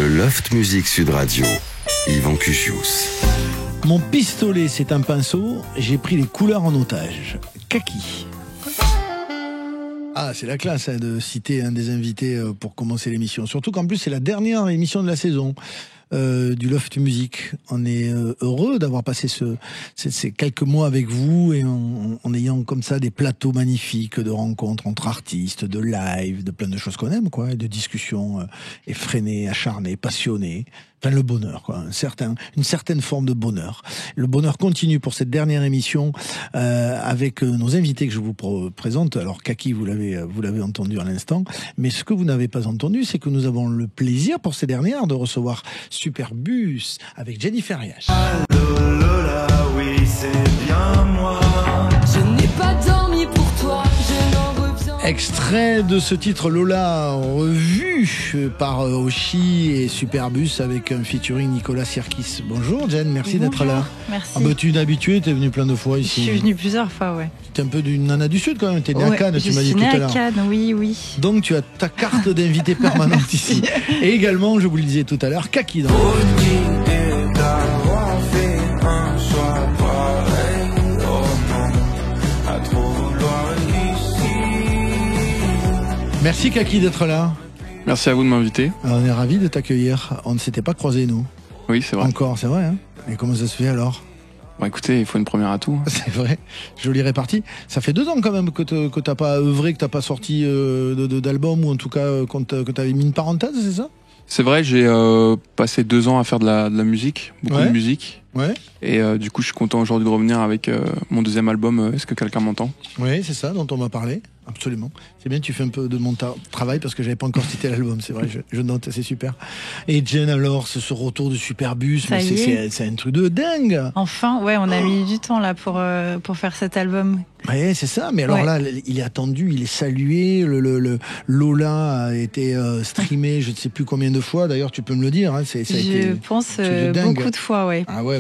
Le Loft Music Sud Radio, Yvan Cuchius. Mon pistolet, c'est un pinceau. J'ai pris les couleurs en otage. Kaki. Ah, c'est la classe de citer un des invités pour commencer l'émission. Surtout qu'en plus, c'est la dernière émission de la saison du Loft Music. On est heureux d'avoir passé ces quelques mois avec vous et en ayant comme ça des plateaux magnifiques de rencontres entre artistes, de live, de plein de choses qu'on aime, quoi, et de discussions effrénées, acharnées, passionnées. Enfin, le bonheur, quoi, une certaine forme de bonheur. Le bonheur continue pour cette dernière émission avec nos invités que je vous présente. Alors, Kaki, vous l'avez entendu à l'instant, mais ce que vous n'avez pas entendu, c'est que nous avons le plaisir pour ces dernières de recevoir Superbus avec Jennifer Yash. Allô Lola, oui c'est bien moi. Je n'ai pas dormi pour toi, je n'en reviens. Extrait de ce titre Lola revu par Oshi et Superbus avec un featuring Nicolas Sirkis. Bonjour Jen, merci d'être là. Merci. Ah bah, tu es une habituée, t'es venue plein de fois ici. Je suis venue plusieurs fois, ouais. T'es un peu d'une nana du Sud quand même, t'es née à Cannes, tu m'as dit tout à l'heure. Je suis née à Cannes, oui. Donc tu as ta carte d'invité permanente ici. Et également, je vous le disais tout à l'heure, Kaki dans Merci Kaki d'être là. Merci à vous de m'inviter. Alors, on est ravis de t'accueillir. On ne s'était pas croisés, nous. Oui, c'est vrai. Encore, c'est vrai, hein. Et comment ça se fait alors? Bon, écoutez, il faut une première à tout. C'est vrai, jolie répartie. Ça fait 2 ans quand même que t'as pas œuvré, que t'as pas sorti d'album, ou en tout cas que t'avais mis une parenthèse, c'est ça? C'est vrai, j'ai passé 2 ans à faire de la musique, beaucoup de musique. Ouais. Et du coup, je suis content aujourd'hui de revenir avec mon deuxième album, Est-ce que quelqu'un m'entend? Oui, c'est ça dont on m'a parlé, absolument. C'est bien, tu fais un peu de mon travail parce que j'avais pas encore cité l'album, c'est vrai, je note, c'est super. Et Jen, alors, c'est ce retour de Superbus, c'est un truc de dingue. Enfin, ouais, on a mis du temps là pour faire cet album. Ouais, c'est ça, mais alors là, il est attendu, il est salué, le Lola a été streamé je ne sais plus combien de fois, d'ailleurs tu peux me le dire, hein, je pense beaucoup de fois, ouais. Ah ouais.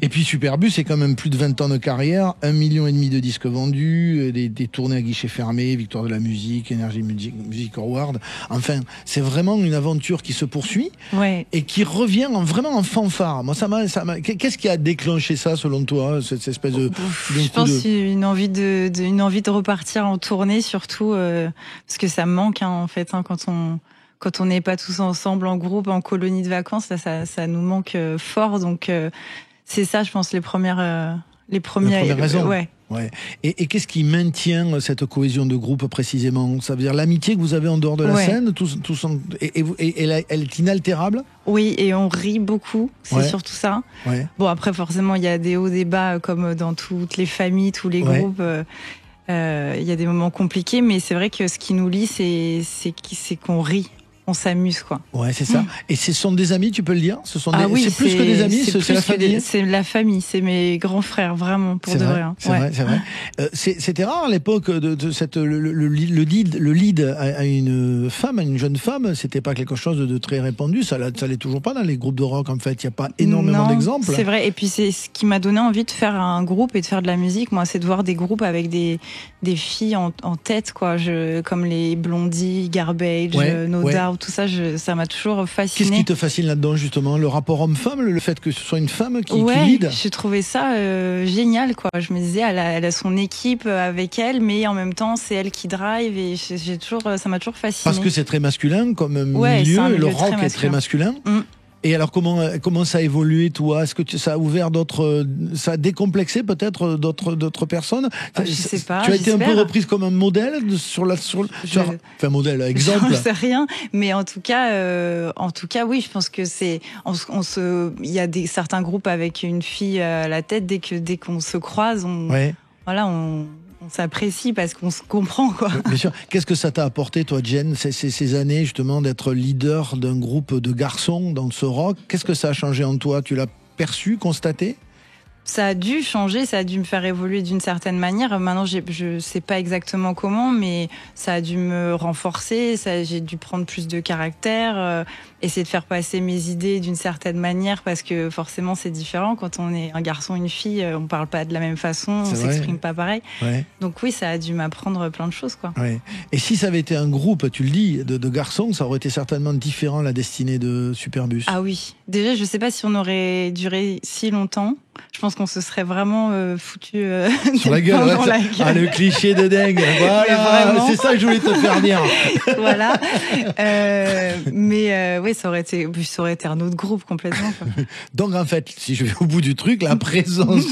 Et puis Superbus, c'est quand même plus de 20 ans de carrière, 1,5 million de disques vendus, des tournées à guichet fermé, Victoire de la musique, Energy Music Award. Enfin, c'est vraiment une aventure qui se poursuit et qui revient vraiment en fanfare. Moi, qu'est-ce qui a déclenché ça selon toi, cette espèce de... Je pense une envie de repartir en tournée, surtout parce que ça me manque en fait quand on n'est pas tous ensemble en groupe, en colonie de vacances, là, ça nous manque fort. Donc c'est ça, je pense, les premières raisons. Ouais. Et qu'est-ce qui maintient cette cohésion de groupe précisément? Ça veut dire l'amitié que vous avez en dehors de la scène, et elle est inaltérable? Oui, et on rit beaucoup, c'est surtout ça. Ouais. Bon, après, forcément, il y a des hauts, des bas, comme dans toutes les familles, tous les groupes. Il y a des moments compliqués, mais c'est vrai que ce qui nous lie, c'est qu'on rit. On s'amuse, quoi. Ouais, c'est ça. Et ce sont des amis, tu peux le dire? C'est plus que des amis, c'est la famille. C'est la famille, c'est mes grands frères, vraiment, pour de vrai. C'est vrai. C'était rare à l'époque de cette le lead à une femme, à une jeune femme. C'était pas quelque chose de très répandu. Ça l'est toujours pas dans les groupes de rock. En fait, il y a pas énormément d'exemples. C'est vrai. Et puis c'est ce qui m'a donné envie de faire un groupe et de faire de la musique. Moi, c'est de voir des groupes avec des filles en tête, quoi. Comme les Blondie, Garbage, No Doubt. Tout ça, ça m'a toujours fasciné. Qu'est-ce qui te fascine là-dedans, justement? Le rapport homme-femme, le fait que ce soit une femme qui lead? J'ai trouvé ça génial, quoi. Je me disais, elle a son équipe avec elle, mais en même temps, c'est elle qui drive, et ça m'a toujours fasciné. Parce que c'est très masculin comme milieu, le rock est très masculin. Et alors, comment ça a évolué, toi? Est-ce que ça a ouvert ça a décomplexé peut-être d'autres personnes? Je sais pas. Tu as été un peu reprise comme un modèle enfin, modèle, exemple. Je sais rien, mais en tout cas, oui, je pense que il y a certains groupes avec une fille à la tête, dès qu'on se croise, on s'apprécie parce qu'on se comprend, quoi. Bien sûr. Qu'est-ce que ça t'a apporté, toi, Jen, ces années, justement, d'être leader d'un groupe de garçons dans ce rock? Qu'est-ce que ça a changé en toi? Tu l'as perçu, constaté? Ça a dû changer, ça a dû me faire évoluer d'une certaine manière. Maintenant, je sais pas exactement comment, mais ça a dû me renforcer. J'ai dû prendre plus de caractère, essayer de faire passer mes idées d'une certaine manière, parce que forcément, c'est différent. Quand on est un garçon, une fille, on parle pas de la même façon, on s'exprime pas pareil. Ouais. Donc oui, ça a dû m'apprendre plein de choses, quoi. Ouais. Et si ça avait été un groupe, tu le dis, de garçons, ça aurait été certainement différent, la destinée de Superbus. Ah oui. Déjà, je sais pas si on aurait duré si longtemps. Je pense qu'on se serait vraiment foutu sur la gueule, dans la gueule. Ah, le cliché de dingue. Voilà, c'est ça que je voulais te faire dire. Voilà. Mais oui, ça aurait été un autre groupe complètement, quoi. Donc en fait, si je vais au bout du truc, la présence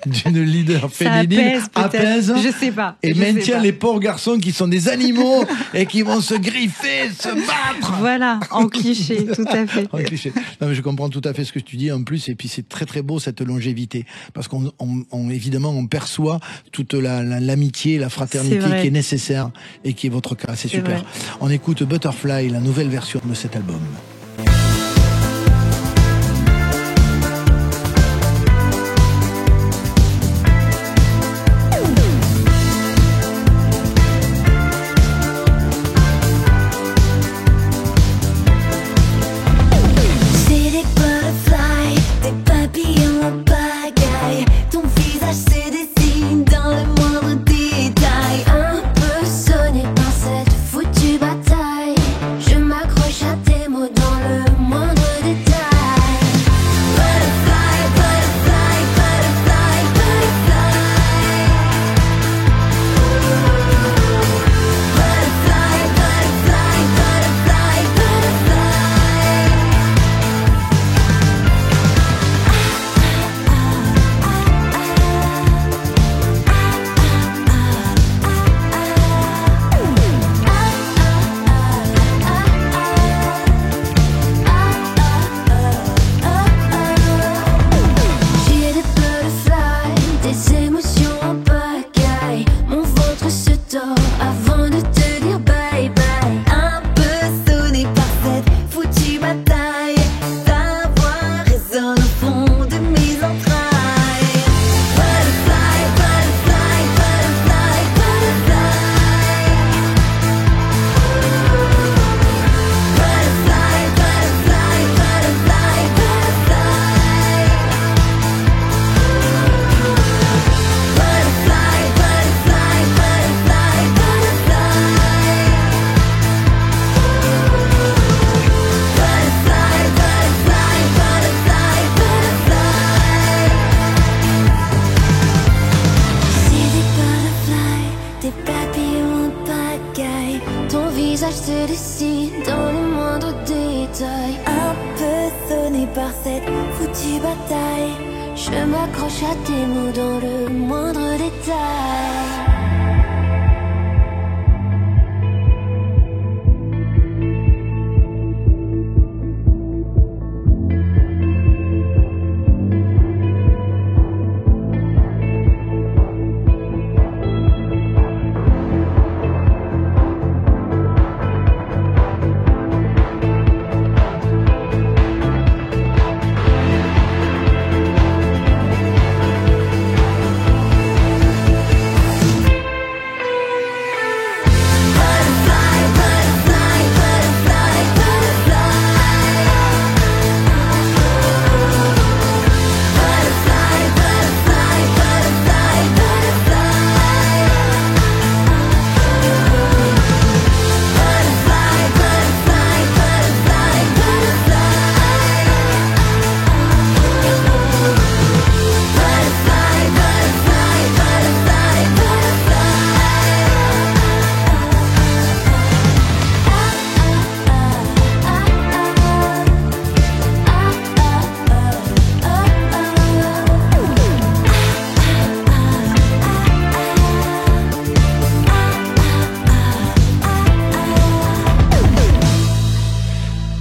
d'une leader féminine apaise. Je sais pas. Et maintient les pauvres garçons qui sont des animaux et qui vont se griffer, se battre. Voilà, en cliché, tout à fait. En cliché. Non, mais je comprends tout à fait ce que tu dis en plus, et puis c'est très très beau cette longévité, parce qu'on évidemment on perçoit toute l'amitié, la fraternité qui est nécessaire et qui est votre cas. C'est super. Vrai. On écoute Butterfly, la nouvelle version de cet album.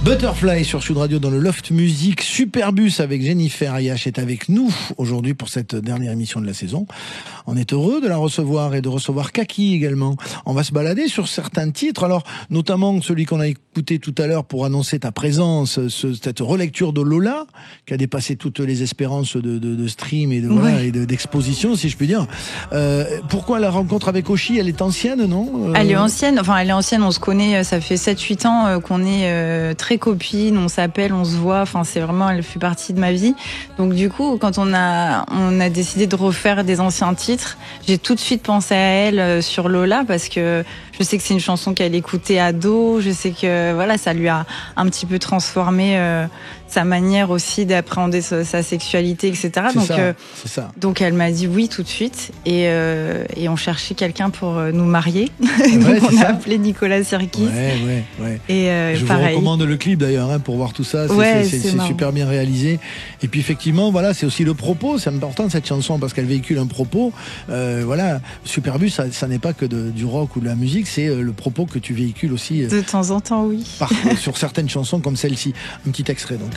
Butterfly sur Sud Radio dans le Loft Music. Superbus avec Jennifer Ayache est avec nous aujourd'hui pour cette dernière émission de la saison. On est heureux de la recevoir et de recevoir Kaki également. On va se balader sur certains titres, alors notamment celui qu'on a écouté tout à l'heure pour annoncer ta présence, cette relecture de Lola qui a dépassé toutes les espérances de stream et d'exposition, si je puis dire. Pourquoi la rencontre avec Oshi? Elle est ancienne, non? Elle est ancienne, on se connaît, ça fait 7-8 ans qu'on est très copines, on s'appelle, on se voit, c'est vraiment, elle fait partie de ma vie. Donc du coup, quand on a décidé de refaire des anciens titres, j'ai tout de suite pensé à elle sur Lola parce que je sais que c'est une chanson qu'elle écoutait ado, je sais que ça lui a un petit peu transformé sa manière aussi d'appréhender sa sexualité, etc. C'est ça. Donc elle m'a dit oui tout de suite et on cherchait quelqu'un pour nous marier. Ouais, donc on a appelé Nicolas Sirkis. Ouais. Et je pareil. vous recommande le clip d'ailleurs pour voir tout ça. C'est super bien réalisé. Et puis effectivement, c'est aussi le propos. C'est important cette chanson parce qu'elle véhicule un propos. Superbus, ça n'est pas que du rock ou de la musique, c'est le propos que tu véhicules aussi. De temps en temps, oui. Sur certaines chansons comme celle-ci. Un petit extrait donc.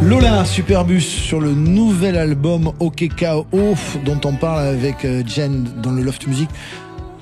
Lola, Superbus sur le nouvel album OKKO dont on parle avec Jen dans le Loft Music.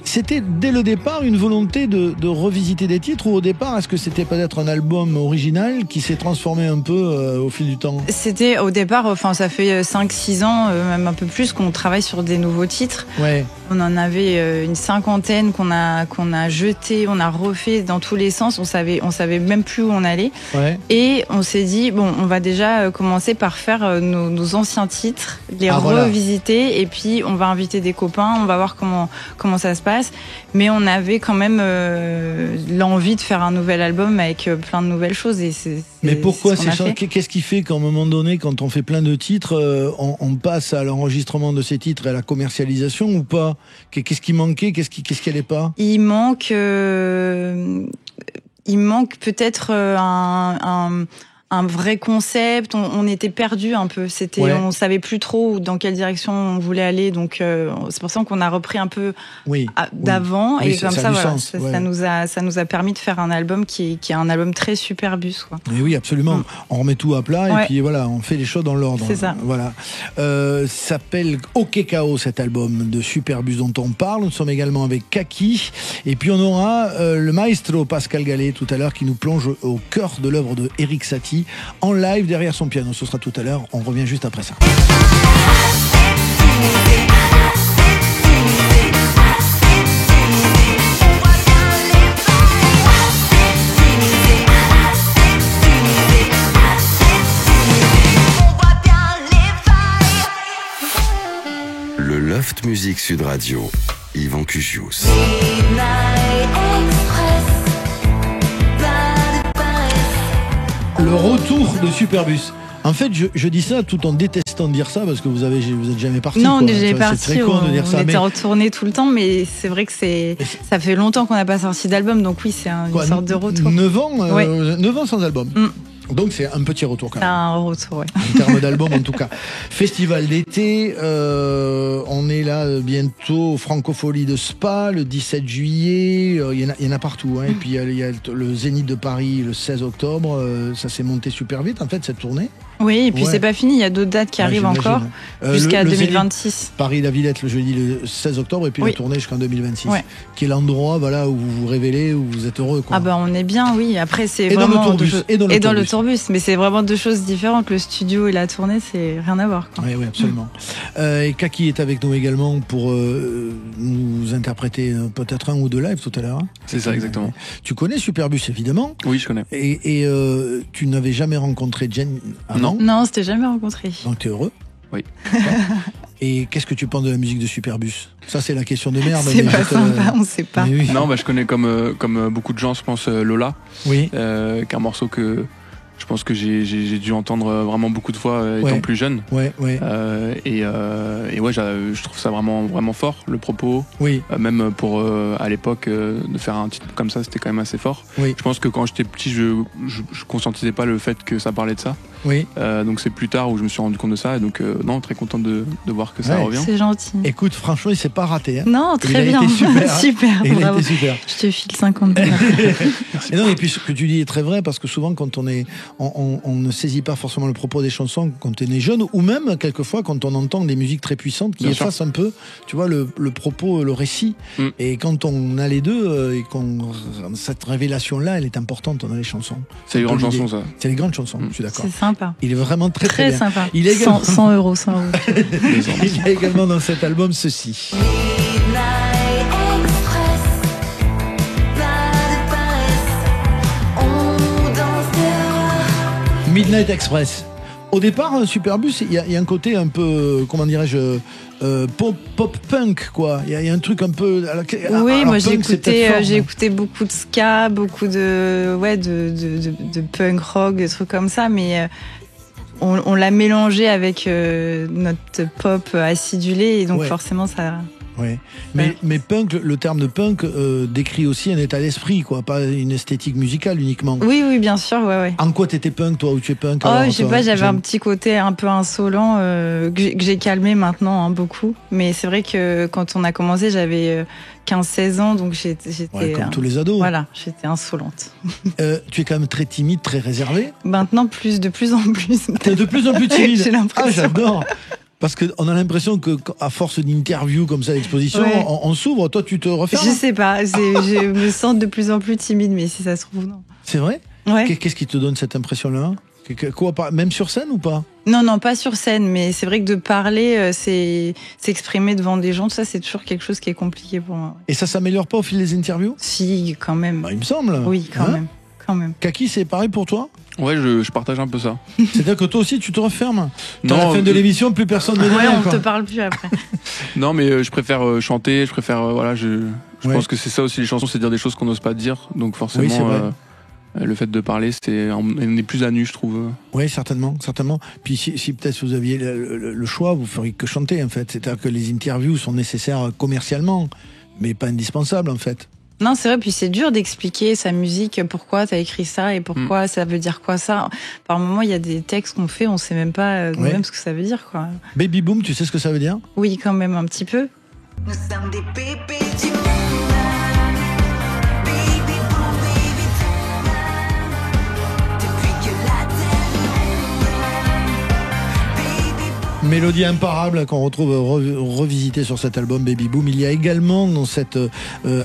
C'était dès le départ une volonté de revisiter des titres ou au départ est-ce que c'était peut-être un album original qui s'est transformé un peu au fil du temps? C'était au départ, ça fait 5-6 ans, même un peu plus qu'on travaille sur des nouveaux titres. Ouais. On en avait une 50aine qu'on a jeté, on a refait dans tous les sens, on savait même plus où on allait. Ouais. Et on s'est dit on va déjà commencer par faire nos anciens titres, les revisiter et puis on va inviter des copains, on va voir comment ça se passe. Mais on avait quand même l'envie de faire un nouvel album avec plein de nouvelles choses. Mais pourquoi c'est ça? Qu'est-ce qui fait qu'à un moment donné, quand on fait plein de titres, on passe à l'enregistrement de ces titres et à la commercialisation ou pas? Qu'est-ce qui manquait? Qu'est-ce qui allait pas? Il manque peut-être un vrai concept, on était perdu un peu, on savait plus trop dans quelle direction on voulait aller, donc c'est pour ça qu'on a repris un peu d'avant et comme ça nous a permis de faire un album qui est un album très Superbus quoi. Et oui, absolument. On remet tout à plat et puis on fait les choses dans l'ordre. C'est ça. Voilà. S'appelle OKKO cet album de Superbus dont on parle. Nous sommes également avec Kaki et puis on aura le maestro Pascal Gallet tout à l'heure qui nous plonge au cœur de l'œuvre de Erik Satie en live derrière son piano. Ce sera tout à l'heure. On revient juste après ça. Le Loft Music Sud Radio, Yvan Cugius. Le retour de Superbus. En fait, je dis ça tout en détestant de dire ça parce que vous êtes jamais parti. Non, on n'est jamais parti. C'est très con de dire ça. On était retourné tout le temps, mais c'est vrai que ça fait longtemps qu'on n'a pas sorti d'album, donc oui, c'est une sorte de retour. 9 ans sans album. Donc c'est un petit retour quand même. C'est un retour, En termes d'album en tout cas. Festival d'été, on est là bientôt, Francofolie de Spa, le 17 juillet, il y en a partout. Et puis il y a le Zénith de Paris le 16 octobre, ça s'est monté super vite en fait cette tournée. Oui, et puis c'est pas fini, il y a d'autres dates qui arrivent encore, jusqu'à 2026. Paris-La Villette le jeudi le 16 octobre et puis la tournée jusqu'en 2026. Qui est l'endroit où vous vous révélez, où vous êtes heureux. Quoi. On est bien, oui. Après, c'est vraiment... Et dans le tourbus. Mais c'est vraiment deux choses différentes. Le studio et la tournée, c'est rien à voir. Oui, absolument. Et Kaki est avec nous également pour nous interpréter peut-être un ou deux lives tout à l'heure. C'est ça, exactement. Tu connais Superbus, évidemment. Oui, je connais. Et tu n'avais jamais rencontré Jen avant? Non, c'était jamais rencontré. Donc tu es heureux? Oui. Et qu'est-ce que tu penses de la musique de Superbus? Ça, c'est la question de merde. C'est pas sympa, on sait pas. Oui. Non, je connais comme beaucoup de gens, je pense, Lola. Oui. Qui est un morceau que je pense que j'ai dû entendre vraiment beaucoup de fois étant plus jeune. Ouais. Je trouve ça vraiment fort, le propos. Oui. Même pour à l'époque de faire un titre comme ça, c'était quand même assez fort. Oui. Je pense que quand j'étais petit, je conscientisais pas le fait que ça parlait de ça. Oui. Donc c'est plus tard où je me suis rendu compte de ça. Et donc non, très content de voir que ça revient. C'est gentil. Écoute, franchement, il s'est pas raté. Hein. Non, très il bien. A été super. Super. Il a Bravo. été super. Je te file 50 $. Et non, et puis ce que tu dis est très vrai, parce que souvent quand on ne saisit pas forcément le propos des chansons quand on est jeune, ou même quelquefois quand on entend des musiques très puissantes qui effacent un peu, tu vois, le propos, le récit. Et quand on a les deux, et cette révélation-là, elle est importante dans les chansons. C'est les grandes chansons, ça. C'est les grandes chansons, je suis d'accord. C'est sympa. Il est vraiment très Très bien. sympa. Il est également... 100 €. Il y a également dans cet album ceci. Midnight Express. Au départ, Superbus, il y a un côté un peu, comment dirais-je, pop-punk, quoi. Il y a un truc un peu... Oui, moi j'ai écouté écouté beaucoup de ska, beaucoup de punk rock, des trucs comme ça, mais on l'a mélangé avec notre pop acidulé, et donc forcément ça... Oui, mais punk, le terme de punk décrit aussi un état d'esprit, quoi, pas une esthétique musicale uniquement. Oui, bien sûr, ouais. En quoi t'étais punk, toi, ou tu es punk? Je sais pas, j'avais un petit côté un peu insolent que j'ai calmé maintenant, hein, beaucoup. Mais c'est vrai que quand on a commencé, j'avais 15-16 ans, donc j'étais comme tous les ados. Voilà, j'étais insolente. Tu es quand même très timide, très réservée. Maintenant, de plus en plus. T'es de plus en plus timide. J'ai l'impression. J'adore. Parce qu'on a l'impression qu'à force d'interviews comme ça, d'expositions, on s'ouvre. Toi, tu te refermes? Je sais pas. Je me sens de plus en plus timide, mais si ça se trouve, non. C'est vrai? Ouais. Qu'est-ce qui te donne cette impression-là? Quoi, même sur scène ou pas? Non, pas sur scène, mais c'est vrai que de parler, c'est s'exprimer devant des gens, tout ça, c'est toujours quelque chose qui est compliqué pour moi. Et ça s'améliore pas au fil des interviews? Si, quand même. Il me semble. Oui, quand même. Kaki, c'est pareil pour toi? Ouais, je partage un peu ça. C'est-à-dire que toi aussi, tu te refermes? Non, à la fin de l'émission, plus personne ne Ouais, on te parle plus après. Non, mais je préfère chanter, je pense que c'est ça aussi, les chansons, c'est dire des choses qu'on n'ose pas dire. Donc forcément, le fait de parler, on est plus à nu, je trouve. Oui, certainement. Puis si peut-être vous aviez le choix, vous feriez que chanter, en fait. C'est-à-dire que les interviews sont nécessaires commercialement, mais pas indispensables, en fait. Non, c'est vrai, puis c'est dur d'expliquer sa musique, pourquoi t'as écrit ça et pourquoi ça veut dire quoi ça. Par moment, il y a des textes qu'on fait, on sait même pas nous-mêmes ce que ça veut dire, quoi. Baby Boom, tu sais ce que ça veut dire? Oui, quand même, un petit peu. Nous sommes des bébés du monde. Mélodie imparable qu'on retrouve revisitée sur cet album Baby Boom. Il y a également dans cet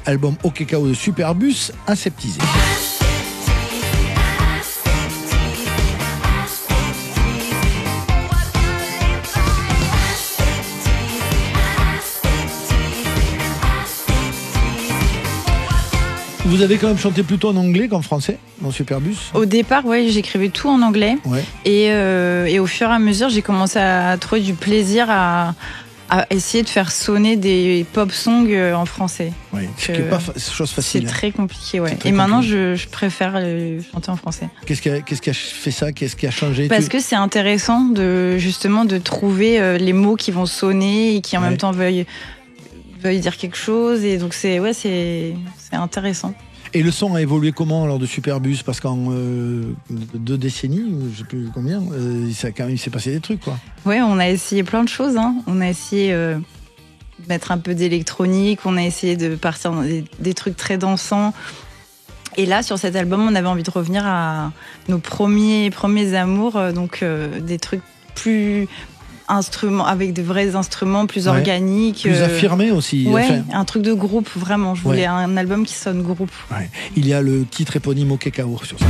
album Au Cacao de Superbus, Aseptisé. Vous avez quand même chanté plutôt en anglais qu'en français dans Superbus? Au départ, j'écrivais tout en anglais. Ouais. Et au fur et à mesure, j'ai commencé à trouver du plaisir à essayer de faire sonner des pop songs en français. Oui, ce qui n'est pas chose facile. C'est très compliqué, ouais. Et maintenant, je préfère chanter en français. Qu'est-ce qui a fait ça? Qu'est-ce qui a changé? Parce que c'est intéressant justement de trouver les mots qui vont sonner et qui en même temps veuillent dire quelque chose, et donc c'est intéressant. Et le son a évolué comment alors de Superbus? Parce qu'en 2 décennies, je sais plus combien, il s'est passé des trucs, quoi. Ouais, on a essayé plein de choses, hein. On a essayé de mettre un peu d'électronique, on a essayé de partir dans des trucs très dansants. Et là, sur cet album, on avait envie de revenir à nos premiers amours, donc des trucs plus instruments, avec de vrais instruments, plus organiques. Plus affirmés aussi. Ouais, un truc de groupe, vraiment. Je voulais un album qui sonne groupe. Ouais. Il y a le titre éponyme Au Cacao sur ça.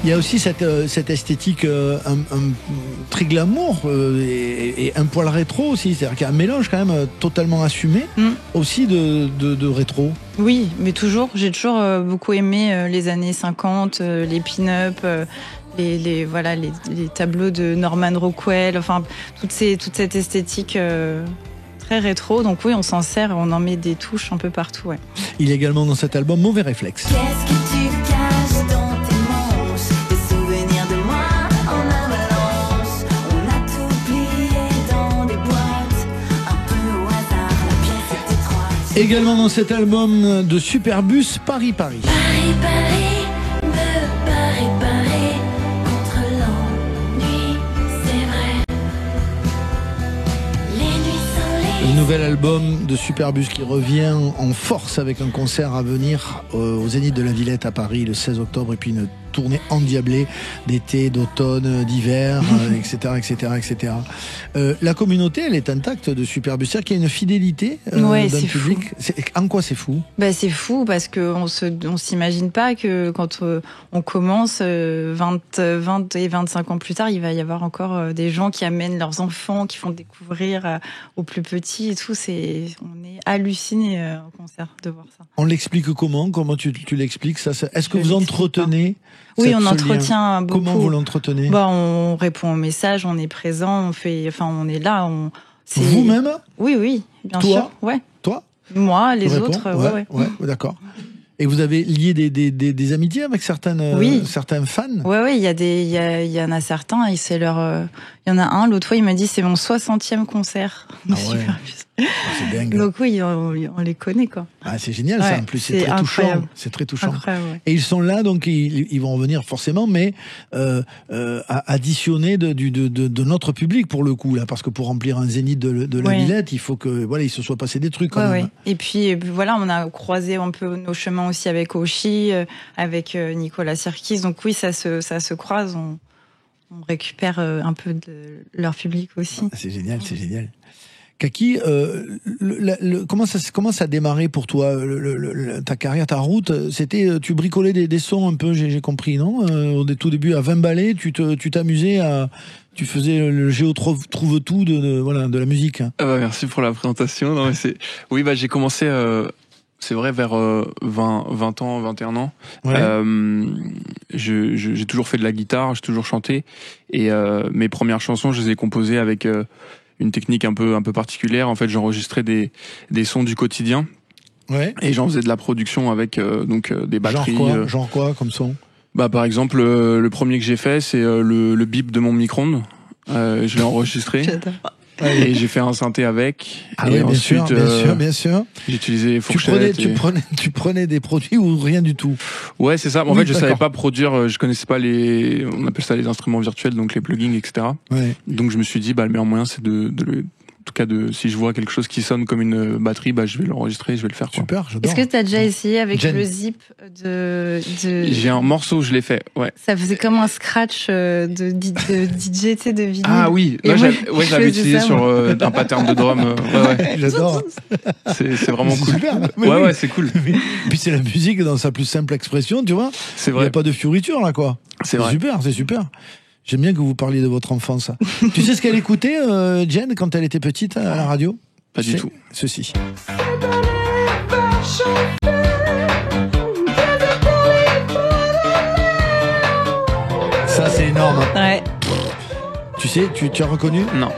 Il y a aussi cette esthétique très glamour et un poil rétro aussi. C'est-à-dire qu'il y a un mélange quand même totalement assumé aussi de rétro. Oui, mais j'ai toujours beaucoup aimé les années 50, les pin-up, les tableaux de Norman Rockwell, enfin toute cette esthétique très rétro. Donc oui, on s'en sert, on en met des touches un peu partout. Ouais. Il y a également dans cet album Mauvais Réflexe. Qu'est-ce que tu caches dans tes manches? Des souvenirs de moi en avalanche. On a Également dans cet album de Superbus, Paris. Paris, Paris, me Paris, contre l'ennui, c'est vrai. Les nuits sont Le les... nouvel album de Superbus qui revient en force avec un concert à venir au Zénith de la Villette à Paris le 16 octobre et puis une tournée endiablée d'été, d'automne, d'hiver, etc., etc., etc. La communauté, elle est intacte de Superbus. C'est-à-dire qu'il y a une fidélité Ouais, d'un c'est public. En quoi c'est fou? Bah, c'est fou parce qu'on s'imagine pas que quand on commence 20 et 25 ans plus tard, il va y avoir encore des gens qui amènent leurs enfants, qui font découvrir aux plus petits et tout. On est hallucinés au concert de voir ça. On l'explique comment? Comment tu l'expliques ça? Est-ce que vous entretenez? Oui, on ce entretient lien? beaucoup. Comment vous l'entretenez? Bah, on répond aux messages, on est présent, on est là. Vous-même? Oui, bien Toi? sûr. Ouais. Toi? Moi, les Tu réponds? autres, ouais. D'accord. Et vous avez lié des amitiés avec certains fans? Ouais, il y en a certains, et c'est leur, il y en a un, l'autre fois, il m'a dit, c'est mon 60e concert. Ah ouais. C'est dingue. Donc oui, on les connaît, quoi. Ah, c'est génial, ça, Ouais, en plus, c'est très incroyable. touchant. C'est très touchant. Incroyable, ouais. Et ils sont là, donc ils vont revenir forcément, mais additionner de notre public pour le coup, là, parce que pour remplir un zénith de la Villette, il faut que il se soit passé des trucs quand même. Ouais. Et puis voilà, on a croisé un peu nos chemins aussi avec Oshi, avec Nicolas Sirkis. Donc oui, ça se croise. On récupère un peu de leur public aussi. C'est génial, c'est génial. Kaki, comment ça a démarré pour toi ta carrière, ta route? C'était tu bricolais des sons un peu, j'ai compris, non? Au tout début à 20 ballets, tu t'amusais tu faisais le géo trouve tout de la musique. Merci pour la présentation. Non, mais j'ai commencé c'est vrai vers 20 ans, 21 ans. Ouais. J'ai toujours fait de la guitare, j'ai toujours chanté et mes premières chansons, je les ai composées avec une technique un peu particulière. En fait, j'enregistrais des sons du quotidien. Ouais. Et j'en faisais de la production avec des batteries. Genre quoi comme son? Bah par exemple le premier que j'ai fait c'est le bip de mon micro-ondes. Je l'ai enregistré. J'adore. Et j'ai fait un synthé avec. Ah et oui, ensuite, bien sûr. J'ai utilisé fourchette. Tu prenais des produits ou rien du tout? Ouais, c'est ça. En Oui, fait, je savais d'accord. pas produire, je connaissais pas on appelle ça les instruments virtuels, donc les plugins, etc. Ouais. Donc je me suis dit, le meilleur moyen, c'est en tout cas si je vois quelque chose qui sonne comme une batterie, je vais l'enregistrer, je vais le faire, quoi. Super, j'adore. Est-ce que tu as déjà essayé avec Jen. le zip de... J'ai un morceau, je l'ai fait, ouais. Ça faisait comme un scratch de DJ, tu sais, de vinyle. Ah oui, Et là, moi, je je l'avais faisais utilisé ça, sur moi. un pattern de drum. Ouais. J'adore. C'est vraiment C'est cool. super. Ouais, c'est cool. Puis c'est la musique dans sa plus simple expression, tu vois. C'est Il n'y vrai. a pas de fioriture là, quoi. C'est vrai. Super, c'est super. J'aime bien que vous parliez de votre enfance. Tu sais ce qu'elle écoutait, Jen, quand elle était petite à la radio? Pas du C'est tout. Ceci. Ça, c'est énorme. Ouais. Tu sais, tu as reconnu? Non.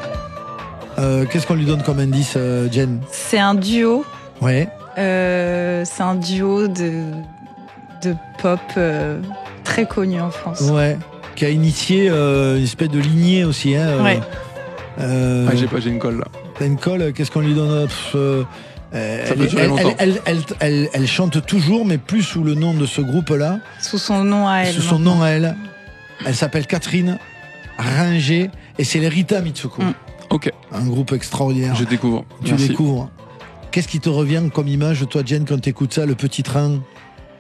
Qu'est-ce qu'on lui donne comme indice, Jen? C'est un duo. Ouais. C'est un duo de pop très connu en France. Ouais. Qui a initié une espèce de lignée aussi. Hein, Ouais. J'ai une colle là. T'as une colle, qu'est-ce qu'on lui donne? peut durer longtemps. Elle chante toujours, mais plus sous le nom de ce groupe-là. Sous son nom à elle. Sous son nom à elle. Elle s'appelle Catherine Ringer et c'est les Rita Mitsuko. Ok, Un groupe extraordinaire. je découvre. Tu Merci. découvres. Qu'est-ce qui te revient comme image, toi, Jen, quand t'écoutes ça, le petit train?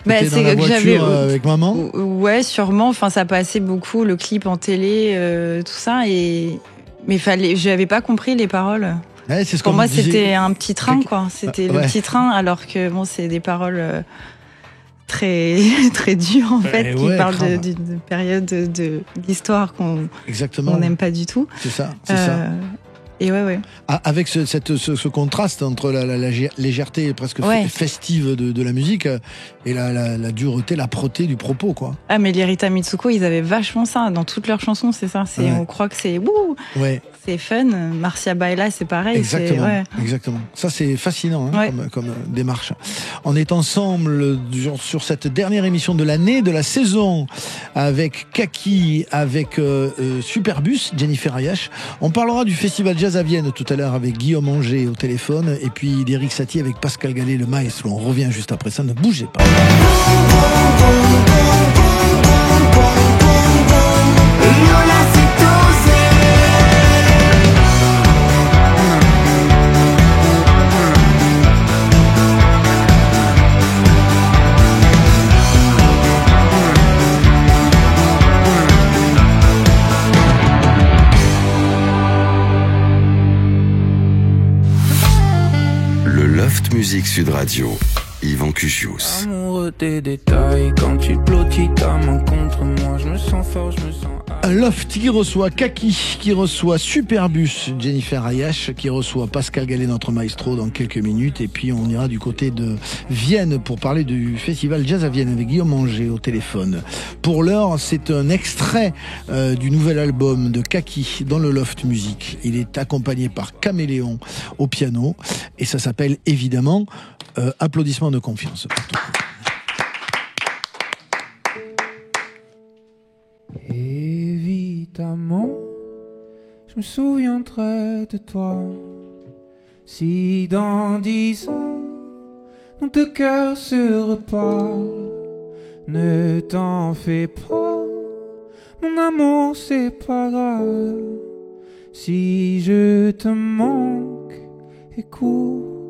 T'étais dans la que voiture avec maman? Ouais, sûrement. Enfin, ça passait beaucoup, le clip en télé, tout ça. Mais j'avais pas compris les paroles. Ouais, c'est ce Pour qu'on moi, me disait. c'était un petit train, quoi. C'était Ouais. le petit train, alors que bon, c'est des paroles très très dures en fait, qui ouais, parlent grave. d'une période de l'histoire qu'on Exactement. n'aime pas du tout. C'est ça, c'est ça. Et ouais. Avec ce contraste entre la légèreté presque Ouais. festive de la musique et la dureté, l'âpreté du propos, quoi. Ah, mais les Rita Mitsuko, ils avaient vachement ça dans toutes leurs chansons, c'est ça. Ouais. On croit que c'est wouh, Ouais, c'est fun. Marcia Baila, c'est pareil. exactement. Ouais. Exactement. Ça, c'est fascinant hein, Ouais. comme démarche. On est ensemble sur cette dernière émission de l'année, de la saison, avec Kaki, avec Superbus, Jennifer Ayash. On parlera du festival jazz Jazz à Vienne tout à l'heure avec Guillaume Anger au téléphone et puis d'Éric Satie avec Pascal Gallet, le maestro. On revient juste après ça, ne bougez pas. Loft Musique Sud Radio, Yvan Cuchius. Amoureux des détails, quand tu blottis ta main contre moi, je me sens fort, je me sens... Un Loft qui reçoit Kaki, qui reçoit Superbus, Jennifer Ayash, qui reçoit Pascal Gallet, notre maestro, dans quelques minutes. Et puis on ira du côté de Vienne pour parler du festival Jazz à Vienne avec Guillaume Anger au téléphone. Pour l'heure, c'est un extrait du nouvel album de Kaki dans le Loft Musique. Il est accompagné par Caméléon au piano et ça s'appelle évidemment Applaudissements de confiance. Évidemment, je me souviendrai de toi. Si dans 10 ans, nos deux cœurs se reparlent, ne t'en fais pas, mon amour, c'est pas grave. Si je te manque, écoute-moi.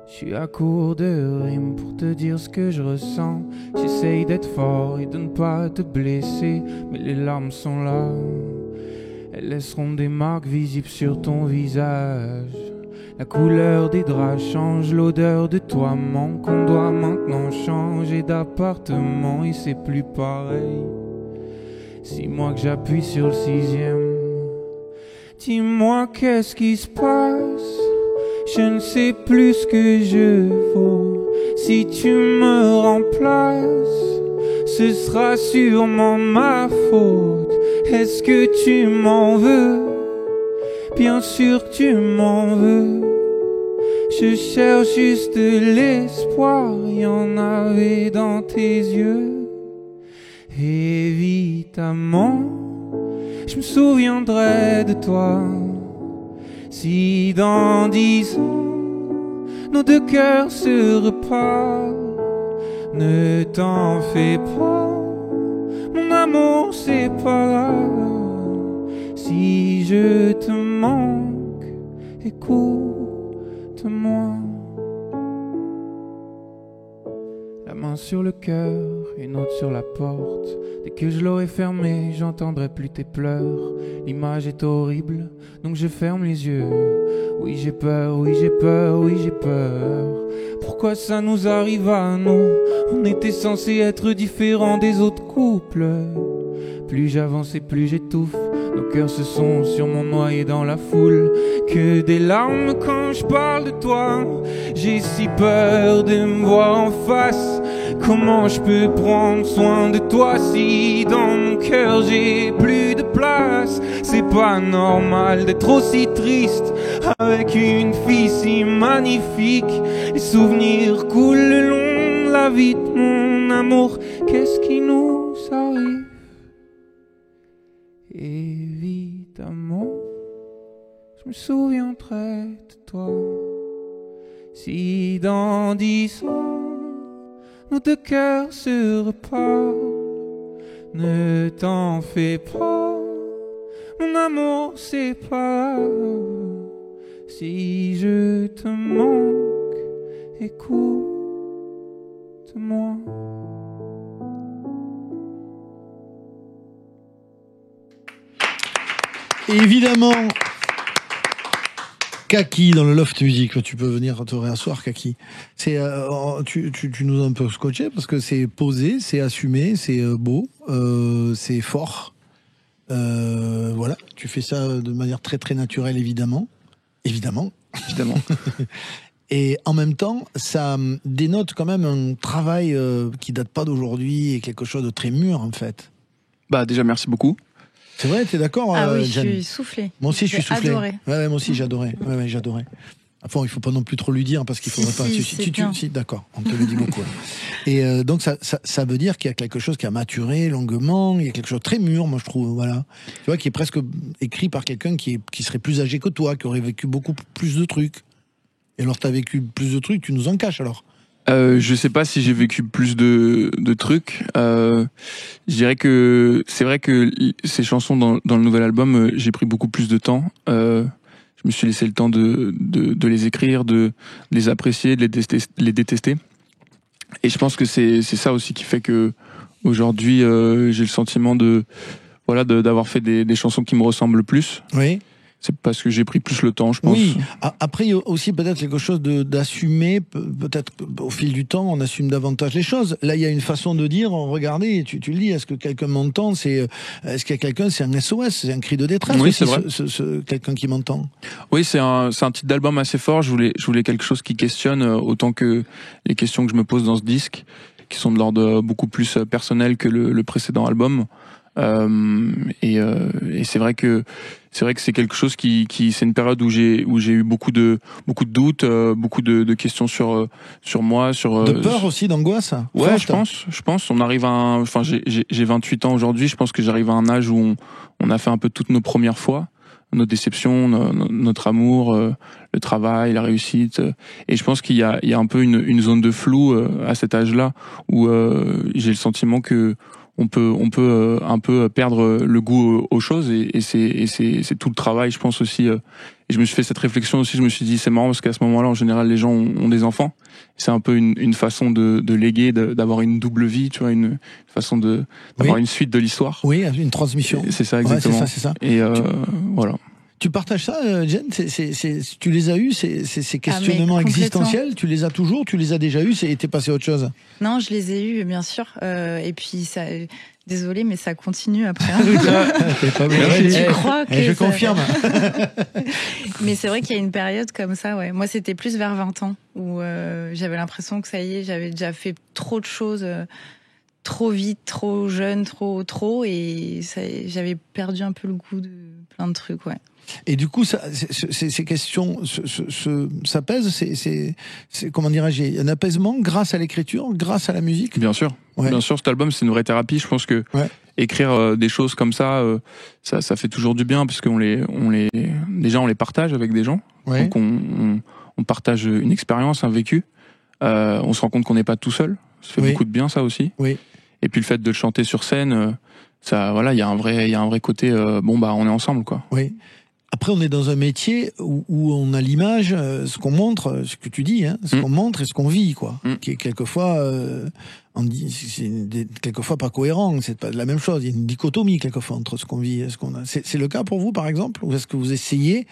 Je suis à court de rimes pour te dire ce que je ressens. J'essaye d'être fort et de ne pas te blesser, mais les larmes sont là. Elles laisseront des marques visibles sur ton visage. La couleur des draps change, l'odeur de toi manque. On doit maintenant changer d'appartement et c'est plus pareil. 6 mois que j'appuie sur le 6e. Dis-moi qu'est-ce qui se passe. Je ne sais plus ce que je vaux. Si tu me remplaces, ce sera sûrement ma faute. Est-ce que tu m'en veux? Bien sûr que tu m'en veux. Je cherche juste de l'espoir, y en avait dans tes yeux. Évidemment, je me souviendrai de toi. Si dans 10 ans, nos deux cœurs se reparlent, ne t'en fais pas, mon amour, c'est pas grave. Si je te manque, écoute-moi. La main sur le cœur, une autre sur la porte. Dès que je l'aurai fermée, j'entendrai plus tes pleurs. L'image est horrible, donc je ferme les yeux. Oui j'ai peur, oui j'ai peur, oui j'ai peur. Pourquoi ça nous arrive à nous? On était censés être différents des autres couples. Plus j'avance et plus j'étouffe. Nos cœurs se sont sûrement noyés dans la foule. Que des larmes quand je parle de toi. J'ai si peur de me voir en face. Comment je peux prendre soin de toi si dans mon cœur j'ai plus de place? C'est pas normal d'être aussi triste avec une fille si magnifique. Les souvenirs coulent le long de la vie de mon amour. Qu'est-ce qui nous arrive? Évidemment, je me souviendrai de toi. Si dans 10 ans, nos deux cœurs se reparlent, ne t'en fais pas, mon amour, c'est pas grave. Si je te manque, écoute-moi. Évidemment, Kaki dans le Loft Music. Tu peux venir te réasseoir, Kaki. C'est, tu nous as un peu scotché parce que c'est posé, c'est assumé, c'est beau, c'est fort. Voilà, tu fais ça de manière très très naturelle, évidemment. Évidemment. Et en même temps, ça dénote quand même un travail qui date pas d'aujourd'hui et quelque chose de très mûr, en fait. Bah déjà, merci beaucoup. C'est vrai, t'es d'accord? Ah oui, Jeanne? je suis soufflée. Moi aussi, je suis soufflé. Adoré. Ouais, moi aussi, j'adorais. Ouais, j'adorais. Enfin, il faut pas non plus trop lui dire parce qu'il faudrait pas. Si, d'accord, on te le dit beaucoup. Et donc ça veut dire qu'il y a quelque chose qui a maturé longuement. Il y a quelque chose de très mûr, moi je trouve. Voilà, tu vois, qui est presque écrit par quelqu'un qui serait plus âgé que toi, qui aurait vécu beaucoup plus de trucs. Et alors, t'as vécu plus de trucs, tu nous en caches alors. Je sais pas si j'ai vécu plus de trucs. Je dirais que c'est vrai que ces chansons dans le nouvel album, j'ai pris beaucoup plus de temps. Je me suis laissé le temps de les écrire, de les apprécier, de les détester. Et je pense que c'est ça aussi qui fait que aujourd'hui j'ai le sentiment d'avoir fait des chansons qui me ressemblent plus. Oui. C'est parce que j'ai pris plus le temps, je pense. Oui. Après, il y a aussi peut-être quelque chose d'assumer. Peut-être au fil du temps, on assume davantage les choses. Là, il y a une façon de dire, regardez, tu le dis, est-ce que quelqu'un m'entend? Est-ce qu'il y a quelqu'un, c'est un SOS, c'est un cri de détresse. Oui, aussi, c'est vrai. Quelqu'un qui m'entend. Oui, c'est un titre d'album assez fort. Je voulais quelque chose qui questionne autant que les questions que je me pose dans ce disque, qui sont de l'ordre beaucoup plus personnel que le précédent album. Et c'est vrai que c'est quelque chose qui c'est une période où j'ai eu beaucoup de doutes, beaucoup de questions sur moi, sur de peur aussi, d'angoisse. Ouais, je pense on arrive j'ai 28 ans aujourd'hui, je pense que j'arrive à un âge où on a fait un peu toutes nos premières fois, nos déceptions, notre amour, le travail, la réussite, et je pense qu'il y a un peu une zone de flou à cet âge-là où j'ai le sentiment que on peut un peu perdre le goût aux choses, et c'est tout le travail, je pense aussi. Et je me suis fait cette réflexion aussi, je me suis dit c'est marrant parce qu'à ce moment-là en général les gens ont des enfants, c'est un peu une façon de léguer, d'avoir une double vie, tu vois, une façon d'avoir une suite de l'histoire. Oui, une transmission. C'est ça, exactement. Ouais, c'est ça. Et voilà. Tu partages ça, Jen? Tu les as eus, ces questionnements existentiels? Tu les as toujours? Tu les as déjà eus? Et t'es passé à autre chose? Non, je les ai eus, bien sûr. Et puis, ça, désolé, mais ça continue après. Pas bien. Tu crois que je confirme. Mais c'est vrai qu'il y a une période comme ça, ouais. Moi, c'était plus vers 20 ans, où j'avais l'impression que ça y est, j'avais déjà fait trop de choses, trop vite, trop jeune, trop, et j'avais perdu un peu le goût de plein de trucs, ouais. Et du coup, ces questions, ça pèse, c'est comment dirais-je, un apaisement grâce à l'écriture, grâce à la musique. Bien sûr, bien sûr. Cet album, c'est une vraie thérapie. Je pense que écrire des choses comme ça fait toujours du bien parce qu'on déjà on les partage avec des gens. Ouais. Donc on partage une expérience, un vécu. On se rend compte qu'on n'est pas tout seul. Ça fait beaucoup de bien, ça aussi. Oui. Et puis le fait de le chanter sur scène, ça, voilà, il y a un vrai côté. On est ensemble, quoi. Oui. Après, on est dans un métier où on a l'image, ce qu'on montre, ce que tu dis, hein, ce qu'on montre et ce qu'on vit, quoi. Qui est quelquefois, quelquefois pas cohérent. C'est pas la même chose. Il y a une dichotomie quelquefois entre ce qu'on vit et ce qu'on a. C'est le cas pour vous, par exemple, ou est-ce que vous essayez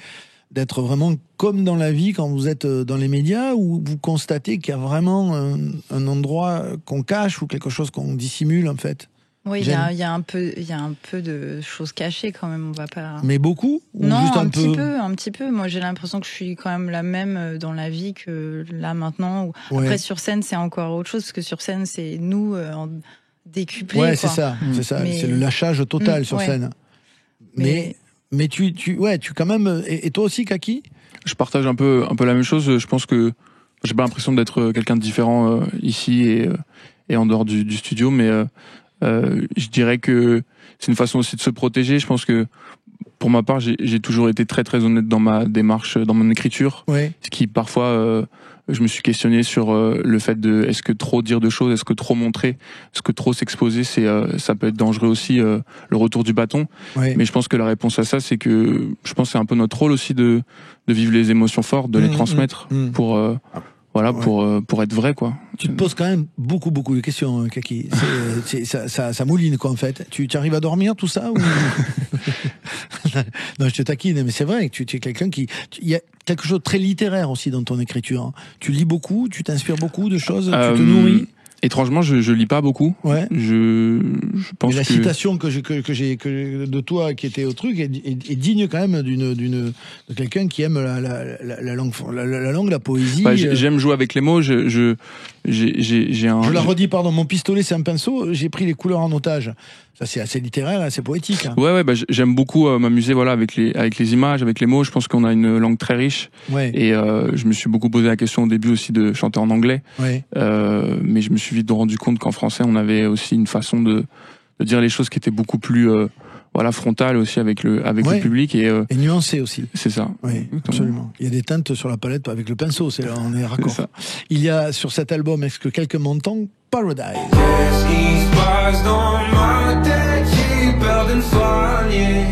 d'être vraiment comme dans la vie quand vous êtes dans les médias, ou vous constatez qu'il y a vraiment un endroit qu'on cache ou quelque chose qu'on dissimule en fait? Oui, il y a un peu de choses cachées quand même. On va pas. Mais beaucoup ou non, juste un petit peu. Moi, j'ai l'impression que je suis quand même la même dans la vie que là maintenant. Après, sur scène, c'est encore autre chose parce que sur scène, c'est nous en décuplé. Ouais, c'est ça. Mais... c'est le lâchage total sur scène. Mais tu quand même. Et toi aussi, Kaki? Je partage un peu la même chose. Je pense que j'ai pas l'impression d'être quelqu'un de différent ici et en dehors du studio, mais je dirais que c'est une façon aussi de se protéger. Je pense que pour ma part, j'ai toujours été très très honnête dans ma démarche, dans mon écriture. Ouais. Ce qui parfois, je me suis questionné sur le fait de est-ce que trop dire de choses, est-ce que trop montrer, est-ce que trop s'exposer, ça peut être dangereux aussi, le retour du bâton. Ouais. Mais je pense que la réponse à ça, c'est que je pense que c'est un peu notre rôle aussi de vivre les émotions fortes, de les transmettre pour pour être vrai, quoi. Tu te poses quand même beaucoup de questions, Kaki. Ça mouline, quoi, en fait. Tu arrives à dormir, tout ça ou... Non, je te taquine, mais c'est vrai que tu es quelqu'un il y a quelque chose de très littéraire aussi dans ton écriture. Tu lis beaucoup, tu t'inspires beaucoup de choses, tu te nourris. Étrangement, je lis pas beaucoup. Ouais. Je pense mais la que citation que j'ai de toi qui était au truc est digne quand même de quelqu'un qui aime la langue, la poésie. Ouais, j'aime jouer avec les mots. J'ai un. Je la redis, pardon. Mon pistolet, c'est un pinceau. J'ai pris les couleurs en otage. Ça, c'est assez littéraire, assez poétique. Hein. Ouais, bah, j'aime beaucoup m'amuser, voilà, avec les images, avec les mots. Je pense qu'on a une langue très riche. Ouais. Et je me suis beaucoup posé la question au début aussi de chanter en anglais. Ouais. Mais je me suis vite rendu compte qu'en français, on avait aussi une façon de dire les choses qui était beaucoup plus frontale aussi avec le public et nuancé aussi. C'est ça. Oui, absolument. Il y a des teintes sur la palette avec le pinceau, c'est là, on est raccord. C'est ça. Il y a sur cet album, est-ce que quelqu'un m'entend, Paradise. Qu'est-ce qui se passe dans ma tête? J'ai peur de me soigner.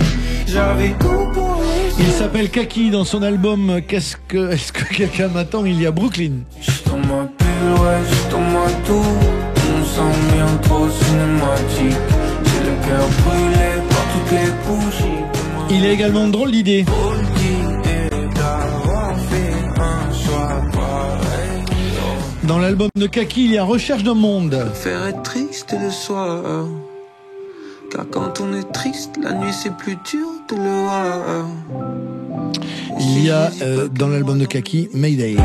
J'avais tout pour Il s'appelle Kaki dans son album Est-ce que quelqu'un m'attend? Il y a Brooklyn. Juste dans ma bulle, ouais, juste dans ma tour. On sent bien trop cinématique. J'ai le cœur brûlé par toutes les bougies. Il a également une drôle d'idée. Dans l'album de Kaki, il y a Recherche d'un monde. Faire être triste le soir. Car quand on est triste, la nuit c'est plus dur de le voir. Il y a dans l'album de Kaki, Mayday.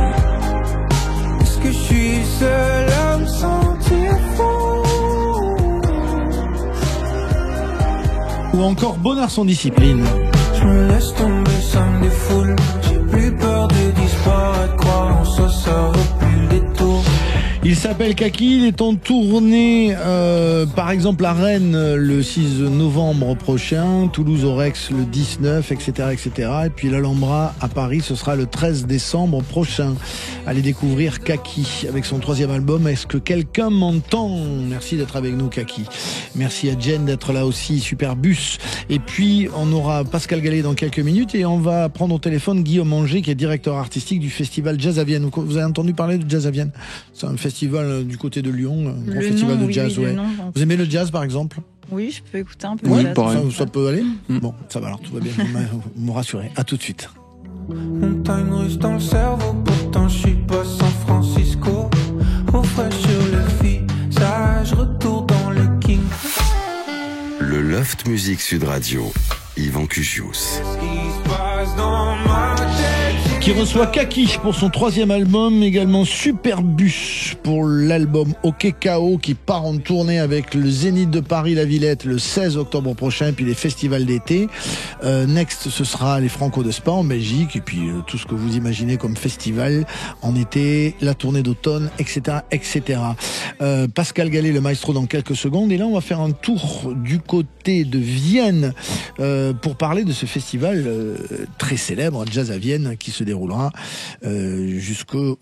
Est-ce que je suis seul à me sentir fou? Ou encore Bonheur sans discipline. Je me laisse tomber, ça me défoule. J'ai plus peur de disparaître, croire en soi, ça recule des tours. Il s'appelle Kaki, il est en tournée, par exemple à Rennes le 6 novembre prochain, Toulouse au Rex le 19, etc., etc. Et puis l'Alhambra à Paris, ce sera le 13 décembre prochain. Allez découvrir Kaki avec son 3e album. Est-ce que quelqu'un m'entend? Merci d'être avec nous, Kaki. Merci à Jen d'être là aussi, super bus. Et puis on aura Pascal Gallet dans quelques minutes et on va prendre au téléphone Guillaume Anger qui est directeur artistique du festival Jazz à Vienne. Vous avez entendu parler de Jazz à Vienne? C'est un festival du côté de Lyon, un grand festival de jazz. Oui, ouais. Vous aimez le jazz par exemple? Oui, je peux écouter un peu Oui, de jazz. ça peut aller. Bon, ça va alors, tout va bien. Vous me rassurez. À tout de suite. Montagne russe dans le cerveau, pourtant je suis pas San Francisco. Au frais sur le visage, retour dans le King. Le Loft Musique Sud Radio, Yvan Cugius. Qu'est-ce qui se passe dans ma tête? Qui reçoit Kaki pour son 3e album, également Superbus pour l'album OK KO qui part en tournée avec le Zénith de Paris La Villette le 16 octobre prochain, puis les festivals d'été. Next, ce sera les Franco de Spa en Belgique, et puis tout ce que vous imaginez comme festival en été, la tournée d'automne, etc., etc. Pascal Gallet, le maestro, dans quelques secondes, et là on va faire un tour du côté de Vienne pour parler de ce festival très célèbre, Jazz à Vienne, qui se déroulera jusqu'au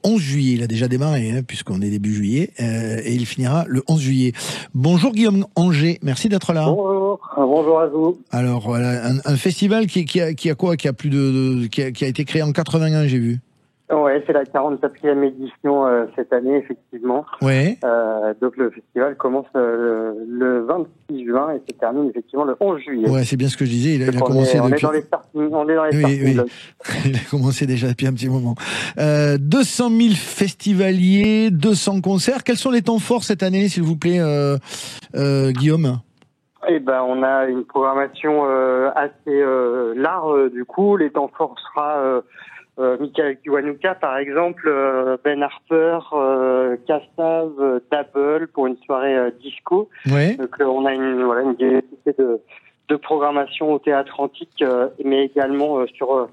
11 juillet. Il a déjà démarré, hein, puisqu'on est début juillet, et il finira le 11 juillet. Bonjour Guillaume Anger, merci d'être là. Bonjour à vous. Alors voilà, un festival qui a été créé en 81, j'ai vu. Ouais, c'est la 44e édition cette année, effectivement. Ouais. Donc le festival commence le 26 juin et se termine effectivement le 11 juillet. Ouais, c'est bien ce que je disais. Il a commencé on depuis... est dans les starting oui. Il a commencé déjà depuis un petit moment. 200 000 festivaliers, 200 concerts. Quels sont les temps forts cette année, s'il vous plaît, Guillaume? Eh ben, on a une programmation assez large. Du coup, les temps forts sera Michael Kiwanuka, par exemple, Ben Harper, Kassav, Double pour une soirée disco. Ouais. Donc on a une diversité de programmation au Théâtre Antique, mais également sur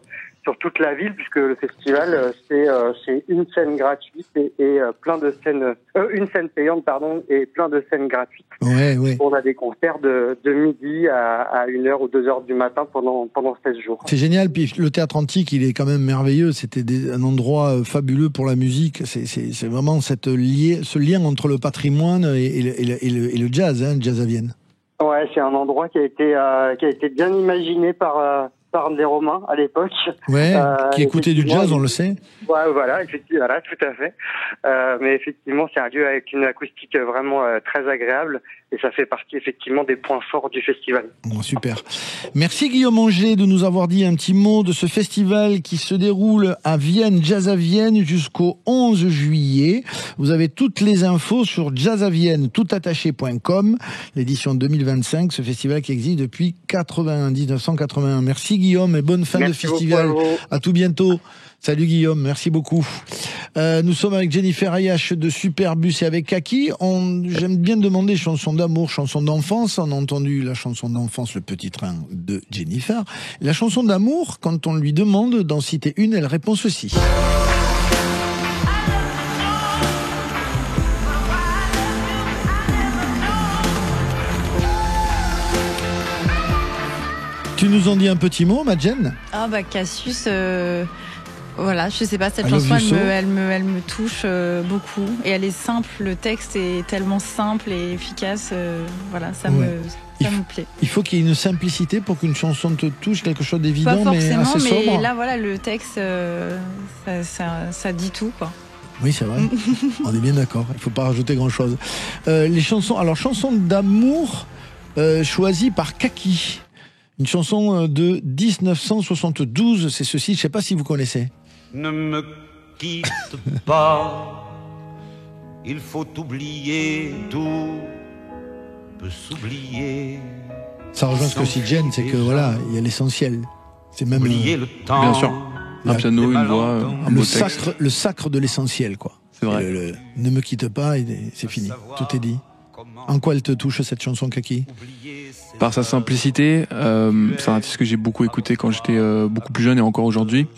toute la ville, puisque le festival c'est une scène gratuite et plein de scènes, une scène payante pardon, et plein de scènes gratuites. Ouais. On a des concerts de midi à 1h ou 2h du matin pendant 16 jours. C'est génial, puis le Théâtre Antique, il est quand même merveilleux, c'était un endroit fabuleux pour la musique, c'est vraiment ce lien entre le patrimoine et le jazz, hein, le Jazz à Vienne. Ouais, c'est un endroit qui a été bien imaginé par des Romains à l'époque. Ouais, qui écoutaient du jazz, on le sait. Ouais, voilà, effectivement, voilà, tout à fait. Mais effectivement, c'est un lieu avec une acoustique vraiment très agréable, ça fait partie effectivement des points forts du festival. Bon, super. Merci Guillaume Angers de nous avoir dit un petit mot de ce festival qui se déroule à Vienne, Jazz à Vienne, jusqu'au 11 juillet. Vous avez toutes les infos sur jazzavienne.toutattaché.com, l'édition 2025, ce festival qui existe depuis 1981. Merci Guillaume et bonne fin de festival. À tout bientôt. Salut Guillaume, merci beaucoup. Nous sommes avec Jennifer Ayache de Superbus et avec Kaki. J'aime bien demander chansons d'amour, chansons d'enfance. On a entendu la chanson d'enfance, Le Petit Train de Jennifer. La chanson d'amour, quand on lui demande d'en citer une, elle répond ceci. Tu nous en dis un petit mot, ma Jen ? Ah bah Cassius... Voilà, je sais pas, cette chanson, elle me touche beaucoup. Et elle est simple, le texte est tellement simple et efficace. Voilà, ça me plaît. Il faut qu'il y ait une simplicité pour qu'une chanson te touche, quelque chose d'évident, mais assez sobre. Mais là, voilà, le texte, ça dit tout, quoi. Oui, c'est vrai. On est bien d'accord. Il faut pas rajouter grand-chose. Les chansons, alors chansons d'amour choisies par Kaki. Une chanson de 1972, c'est ceci, je sais pas si vous connaissez. Ne me quitte pas, il faut oublier, tout peut s'oublier. Ça rejoint ce que dit Jen, c'est que voilà, il y a l'essentiel. C'est même le temps. Bien sûr. Un piano, une voix, un beau texte. Le sacre de l'essentiel, quoi. C'est vrai. Ne me quitte pas, c'est fini. Tout est dit. En quoi elle te touche, cette chanson, Kaki ? Par sa simplicité, c'est un artiste que j'ai beaucoup écouté quand j'étais beaucoup plus jeune et encore aujourd'hui,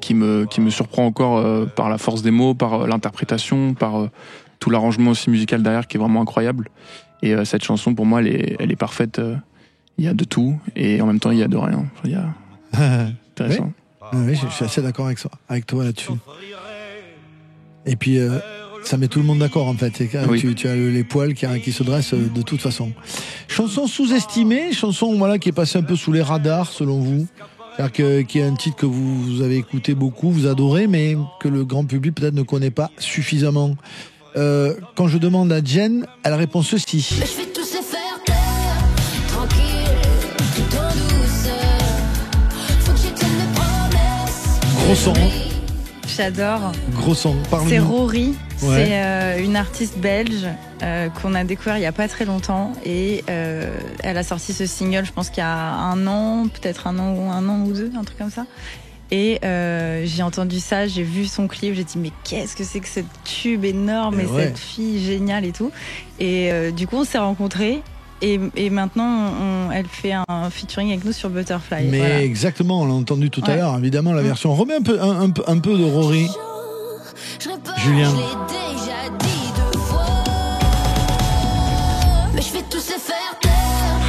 qui me surprend encore par la force des mots, par l'interprétation, par tout l'arrangement aussi musical derrière qui est vraiment incroyable. Et cette chanson, pour moi, elle est parfaite. Il y a de tout et en même temps, il y a de rien. Il y a intéressant. Oui, je suis assez d'accord avec toi là-dessus. Et puis... ça met tout le monde d'accord en fait. Oui. Tu as les poils qui se dressent de toute façon. Chanson sous-estimée, chanson qui est passée un peu sous les radars selon vous. C'est-à-dire qu'il y a un titre que vous avez écouté beaucoup, vous adorez, mais que le grand public peut-être ne connaît pas suffisamment. Quand je demande à Jen, elle répond ceci. Je vais tous les faire taire, tranquille, tout en douceur. Faut que je tienne mes promesses. Gros son. J'adore. Gros son. C'est Rory. Ouais. C'est une artiste belge qu'on a découvert il y a pas très longtemps et elle a sorti ce single, je pense qu'il y a un an, peut-être un an ou deux, un truc comme ça. Et j'ai entendu ça, j'ai vu son clip, j'ai dit mais qu'est-ce que c'est que cette tube énorme et cette fille géniale et tout. Et du coup on s'est rencontrés. Et maintenant, elle fait un featuring avec nous sur Butterfly. Mais voilà. Exactement, on l'a entendu tout à l'heure, évidemment, la version. On remet un peu de Rory. Julien.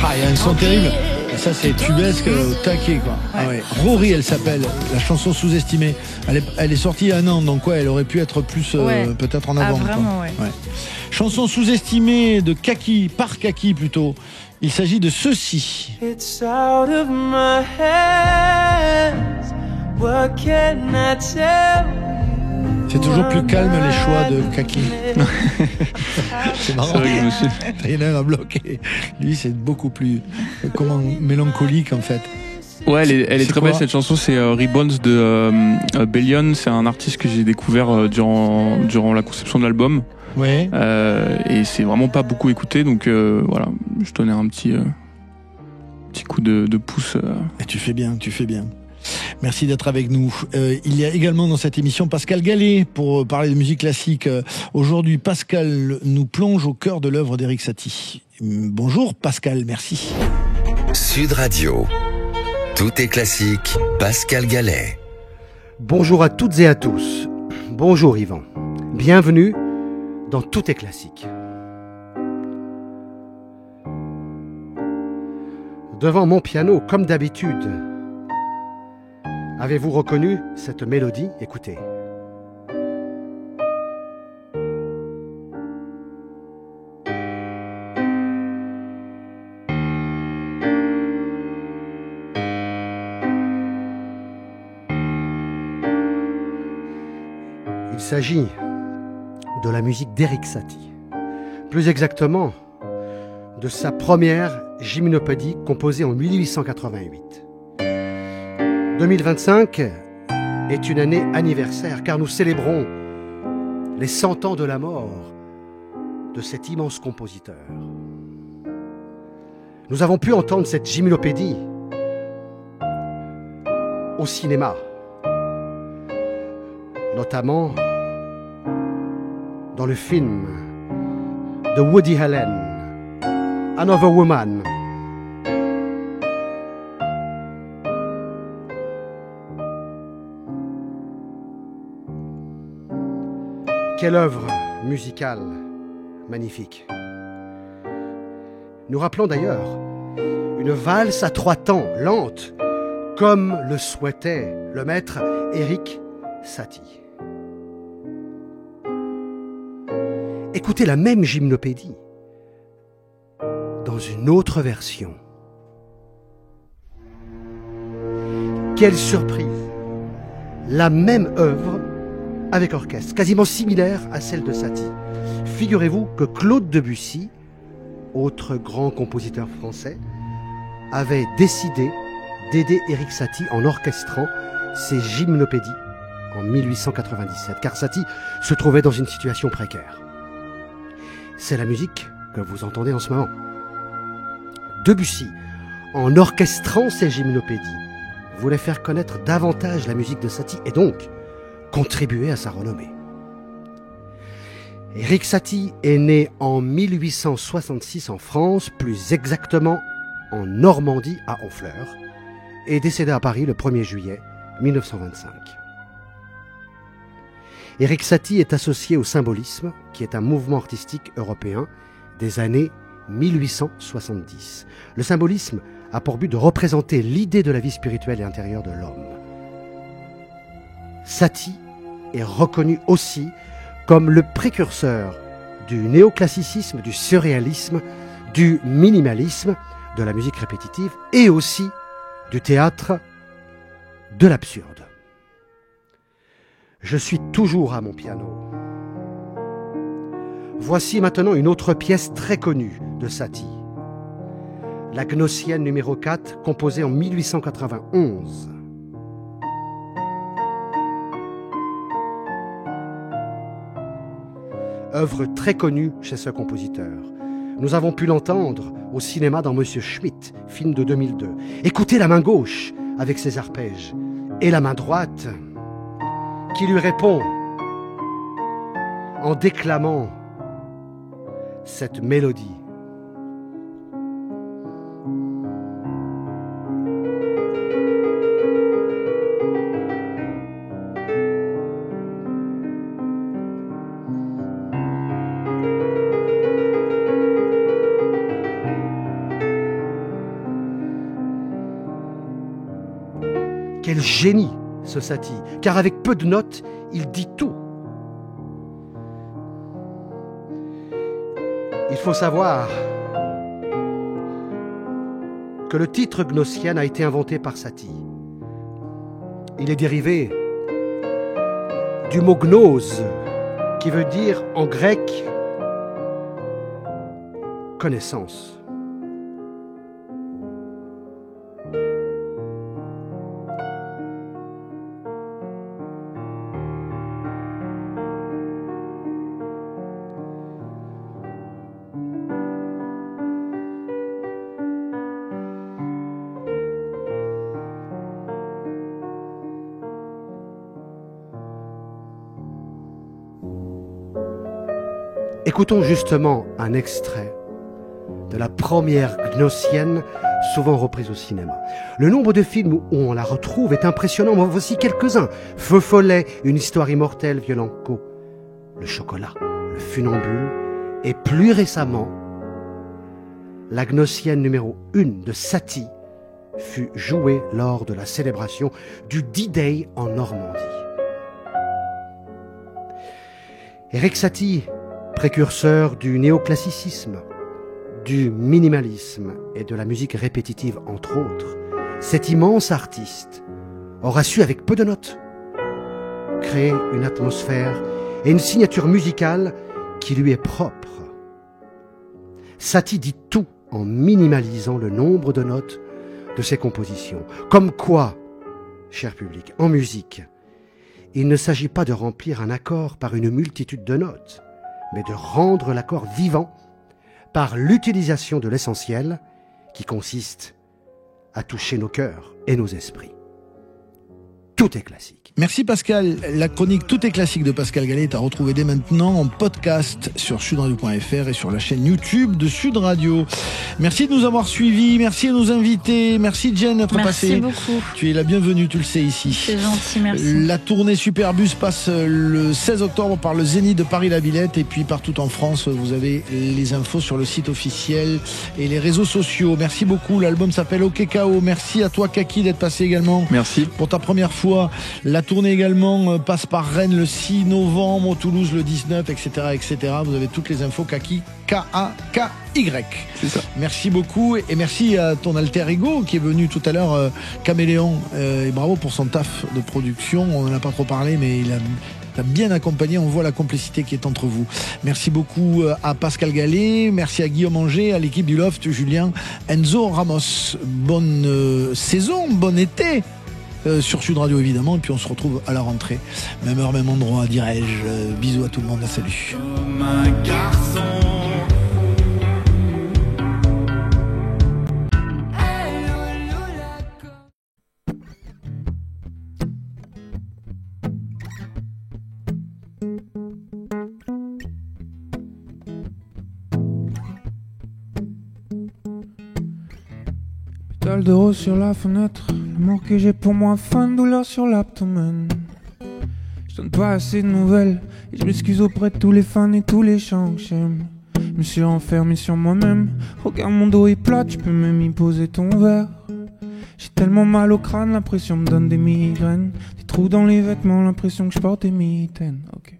Ah, il y a un son terrible. Et ça, c'est tubesque au taquet, quoi. Ah ouais. Rory, elle s'appelle, la chanson sous-estimée. Elle est sortie il y a un an, donc elle aurait pu être plus peut-être en avant. Ah, vraiment, ouais. Chanson sous-estimée de Kaki, par Kaki plutôt. Il s'agit de ceci. It's out of my hands. What can I tell you? C'est toujours plus calme les choix de Kaki. C'est marrant. C'est vrai que je me suis... Il y en a un bloqué. Lui, c'est beaucoup plus mélancolique en fait. Ouais, elle est très belle cette chanson. C'est Rebounds de Bellion. C'est un artiste que j'ai découvert durant la conception de l'album. Ouais. Et c'est vraiment pas beaucoup écouté, donc voilà, je donnais un petit coup de pouce. Et tu fais bien. Merci d'être avec nous. Il y a également dans cette émission Pascal Gallet pour parler de musique classique. Aujourd'hui, Pascal nous plonge au cœur de l'œuvre d'Erik Satie. Bonjour Pascal, merci. Sud Radio. Tout est classique. Pascal Gallet. Bonjour à toutes et à tous. Bonjour Yvan. Bienvenue dans Tout est classique. Devant mon piano, comme d'habitude, avez-vous reconnu cette mélodie? Écoutez. Il s'agit de la musique d'Erik Satie. Plus exactement, de sa première gymnopédie composée en 1888. 2025 est une année anniversaire car nous célébrons les 100 ans de la mort de cet immense compositeur. Nous avons pu entendre cette gymnopédie au cinéma, notamment dans le film de Woody Allen, Another Woman. Quelle œuvre musicale magnifique. Nous rappelons d'ailleurs une valse à 3 temps, lente, comme le souhaitait le maître Erik Satie. Écoutez la même gymnopédie dans une autre version. Quelle surprise! La même œuvre avec orchestre, quasiment similaire à celle de Satie. Figurez-vous que Claude Debussy, autre grand compositeur français, avait décidé d'aider Erik Satie en orchestrant ses gymnopédies en 1897, car Satie se trouvait dans une situation précaire. C'est la musique que vous entendez en ce moment. Debussy, en orchestrant ses gymnopédies, voulait faire connaître davantage la musique de Satie et donc contribuer à sa renommée. Erik Satie est né en 1866 en France, plus exactement en Normandie à Honfleur, et décédé à Paris le 1er juillet 1925. Erik Satie est associé au symbolisme, qui est un mouvement artistique européen des années 1870. Le symbolisme a pour but de représenter l'idée de la vie spirituelle et intérieure de l'homme. Satie est reconnu aussi comme le précurseur du néoclassicisme, du surréalisme, du minimalisme, de la musique répétitive et aussi du théâtre de l'absurde. Je suis toujours à mon piano. Voici maintenant une autre pièce très connue de Satie. La Gnossienne numéro 4, composée en 1891. Œuvre très connue chez ce compositeur. Nous avons pu l'entendre au cinéma dans Monsieur Schmidt, film de 2002. Écoutez la main gauche avec ses arpèges et la main droite qui lui répond en déclamant cette mélodie. Quel génie ce Satie, car avec peu de notes, il dit tout. Il faut savoir que le titre Gnossienne a été inventé par Satie. Il est dérivé du mot gnose, qui veut dire en grec connaissance. Écoutons justement un extrait de la première Gnossienne, souvent reprise au cinéma. Le nombre de films où on la retrouve est impressionnant. Mais voici quelques-uns. Feu follet, Une histoire immortelle, Violenco, Le chocolat, Le funambule, et plus récemment, la Gnossienne numéro 1 de Satie fut jouée lors de la célébration du D-Day en Normandie. Erik Satie, précurseur du néoclassicisme, du minimalisme et de la musique répétitive entre autres, cet immense artiste aura su avec peu de notes créer une atmosphère et une signature musicale qui lui est propre. Satie dit tout en minimalisant le nombre de notes de ses compositions. Comme quoi, cher public, en musique, il ne s'agit pas de remplir un accord par une multitude de notes, mais de rendre l'accord vivant par l'utilisation de l'essentiel qui consiste à toucher nos cœurs et nos esprits. Tout est classique. Merci Pascal. La chronique Tout est classique de Pascal Gallet est à retrouver dès maintenant en podcast sur sudradio.fr et sur la chaîne YouTube de Sud Radio. Merci de nous avoir suivis, merci à nos invités, merci Jen d'être passée. Merci beaucoup. Tu es la bienvenue, tu le sais ici. C'est gentil, merci. La tournée Superbus passe le 16 octobre par le Zénith de Paris-La Villette et puis partout en France, vous avez les infos sur le site officiel et les réseaux sociaux. Merci beaucoup, l'album s'appelle OK KO. Merci à toi Kaki d'être passé également. Merci. Pour ta première fois, la tournée également passe par Rennes le 6 novembre, Toulouse le 19, etc., etc. Vous avez toutes les infos Kaki, K-A-K-Y. C'est ça. Merci beaucoup et merci à ton alter ego qui est venu tout à l'heure, Caméléon, et bravo pour son taf de production. On n'en a pas trop parlé, mais il a bien accompagné, on voit la complicité qui est entre vous. Merci beaucoup à Pascal Gallet, merci à Guillaume Anger, à l'équipe du Loft, Julien, Enzo Ramos. Bonne saison, bon été sur Sud Radio évidemment, et puis on se retrouve à la rentrée. Même heure, même endroit, dirais-je. Bisous à tout le monde, salut. Comme un garçon. Pétale de rose sur la fenêtre, l'amour que j'ai pour moi, fin de douleur sur l'abdomen. Je donne pas assez de nouvelles et je m'excuse auprès de tous les fans et tous les chants que j'aime. Je me suis renfermé sur moi-même, regarde mon dos est plat, tu peux même y poser ton verre. J'ai tellement mal au crâne, l'impression me donne des migraines. Des trous dans les vêtements, l'impression que je porte des mitaines. Ok.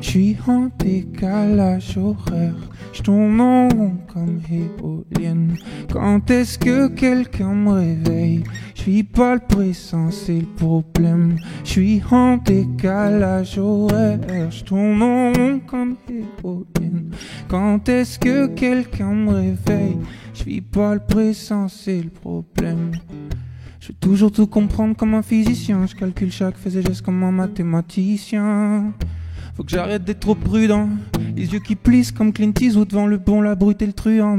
Je suis en décalage horaire, je tourne en rond comme éolienne. Quand est-ce que quelqu'un me réveille? Je suis pas le pressant, c'est le problème. Je suis en décalage horaire, je tourne en rond comme éolienne. Quand est-ce que quelqu'un me réveille? Je suis pas le pressant, c'est le problème. Je veux toujours tout comprendre comme un physicien, je calcule chaque fait et geste comme un mathématicien. Faut que j'arrête d'être trop prudent, les yeux qui plissent comme Clint Eastwood devant le bon, la brute et le truand.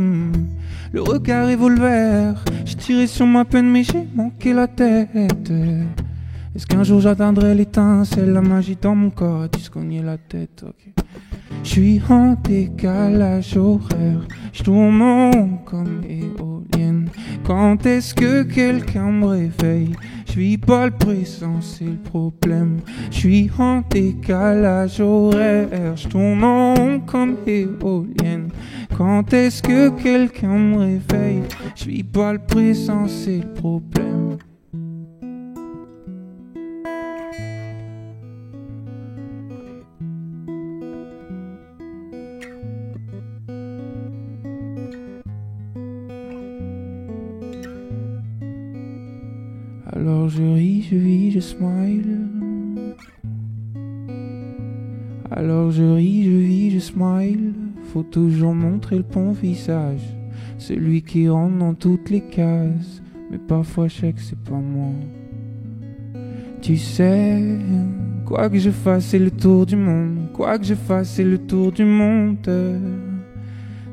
Le regard revolver, j'ai tiré sur ma peine mais j'ai manqué la tête. Est-ce qu'un jour j'atteindrai l'étincelle, la magie dans mon corps a-t-il se cogner la tête? Okay. Je suis en décalage horaire, je tourne en rond comme éolienne. Quand est-ce que quelqu'un me réveille? Je suis pas le pressant, c'est le problème. Je suis en décalage horaire, je tourne en rond comme éolienne. Quand est-ce que quelqu'un me réveille? Je suis pas le pressant, c'est le problème. Alors je ris, je vis, je smile. Alors je ris, je vis, je smile. Faut toujours montrer le bon visage, celui qui rentre dans toutes les cases. Mais parfois je sais que c'est pas moi. Tu sais, quoi que je fasse c'est le tour du monde. Quoi que je fasse c'est le tour du monde.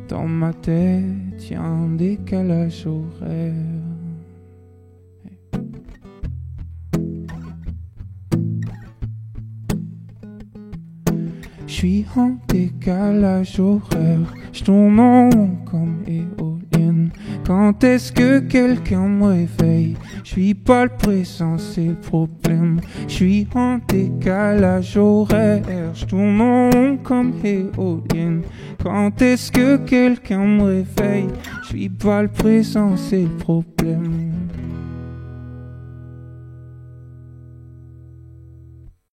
Dans ma tête y'a un décalage horaire. Je suis en décalage horaire, je tourne en rond comme éolienne. Quand est-ce que quelqu'un me réveille? Je suis pas le pressant, c'est le problème. Je suis en décalage horaire, je tourne en rond comme éolienne. Quand est-ce que quelqu'un me réveille? Je suis pas le pressant, c'est le problème.